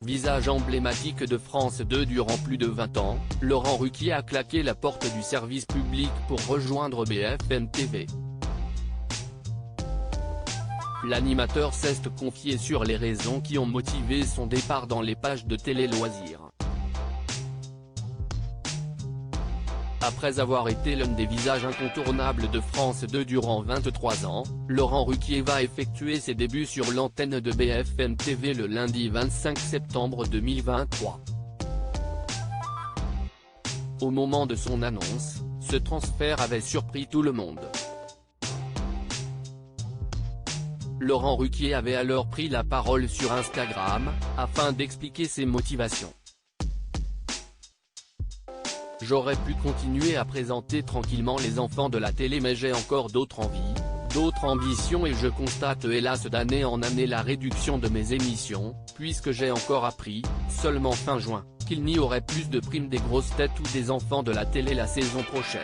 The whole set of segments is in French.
Visage emblématique de France 2 durant plus de 20 ans, Laurent Ruquier a claqué la porte du service public pour rejoindre BFM TV. L'animateur s'est confié sur les raisons qui ont motivé son départ dans les pages de Télé Loisirs. Après avoir été l'un des visages incontournables de France 2 durant 23 ans, Laurent Ruquier va effectuer ses débuts sur l'antenne de BFM TV le lundi 25 septembre 2023. Au moment de son annonce, ce transfert avait surpris tout le monde. Laurent Ruquier avait alors pris la parole sur Instagram, afin d'expliquer ses motivations. J'aurais pu continuer à présenter tranquillement les enfants de la télé, mais j'ai encore d'autres envies, d'autres ambitions, et je constate hélas d'année en année la réduction de mes émissions, puisque j'ai encore appris, seulement fin juin, qu'il n'y aurait plus de primes des grosses têtes ou des enfants de la télé la saison prochaine.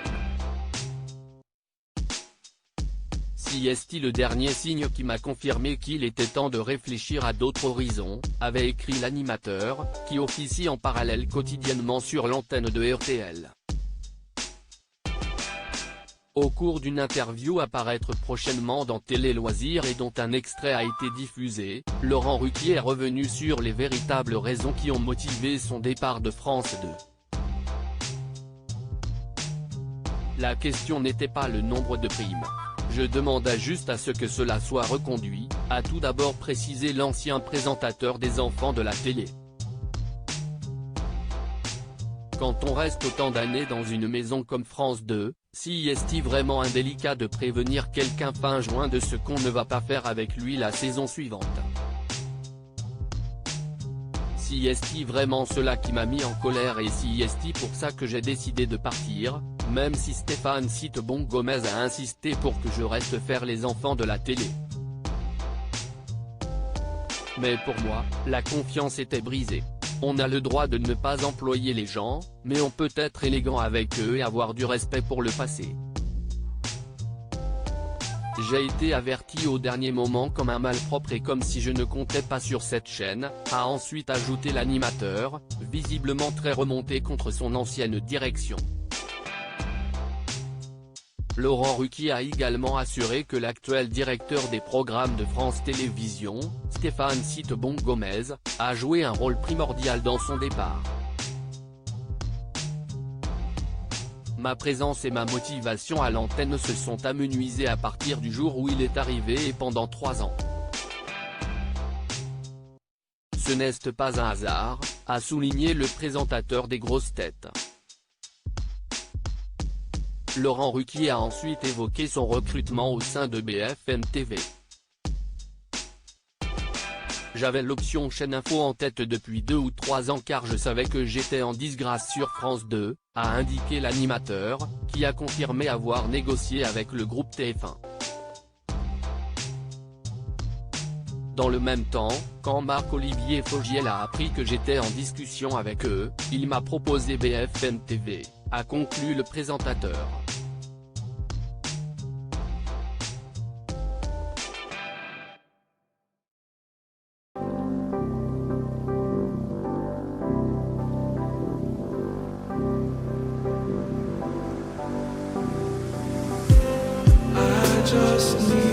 Si est-il le dernier signe qui m'a confirmé qu'il était temps de réfléchir à d'autres horizons, avait écrit l'animateur, qui officie en parallèle quotidiennement sur l'antenne de RTL. Au cours d'une interview à paraître prochainement dans Télé Loisirs et dont un extrait a été diffusé, Laurent Ruquier est revenu sur les véritables raisons qui ont motivé son départ de France 2. La question n'était pas le nombre de primes. Je demandais juste à ce que cela soit reconduit, a tout d'abord précisé l'ancien présentateur des enfants de la télé. Quand on reste autant d'années dans une maison comme France 2, si est-il vraiment indélicat de prévenir quelqu'un fin juin de ce qu'on ne va pas faire avec lui la saison suivante? Si est-il vraiment cela qui m'a mis en colère, et si est-il pour ça que j'ai décidé de partir, même si Stéphane Citebon Gomez a insisté pour que je reste faire les enfants de la télé. Mais pour moi, la confiance était brisée. On a le droit de ne pas employer les gens, mais on peut être élégant avec eux et avoir du respect pour le passé. J'ai été averti au dernier moment comme un malpropre et comme si je ne comptais pas sur cette chaîne, a ensuite ajouté l'animateur, visiblement très remonté contre son ancienne direction. Laurent Ruquier a également assuré que l'actuel directeur des programmes de France Télévisions, Stéphane Citebon Gomez, a joué un rôle primordial dans son départ. Ma présence et ma motivation à l'antenne se sont amenuisées à partir du jour où il est arrivé et pendant 3 ans. Ce n'est pas un hasard, a souligné le présentateur des grosses têtes. Laurent Ruquier a ensuite évoqué son recrutement au sein de BFM TV. J'avais l'option chaîne info en tête depuis 2 ou 3 ans car je savais que j'étais en disgrâce sur France 2, a indiqué l'animateur, qui a confirmé avoir négocié avec le groupe TF1. Dans le même temps, quand Marc-Olivier Fogiel a appris que j'étais en discussion avec eux, il m'a proposé BFM TV, a conclu le présentateur. Just need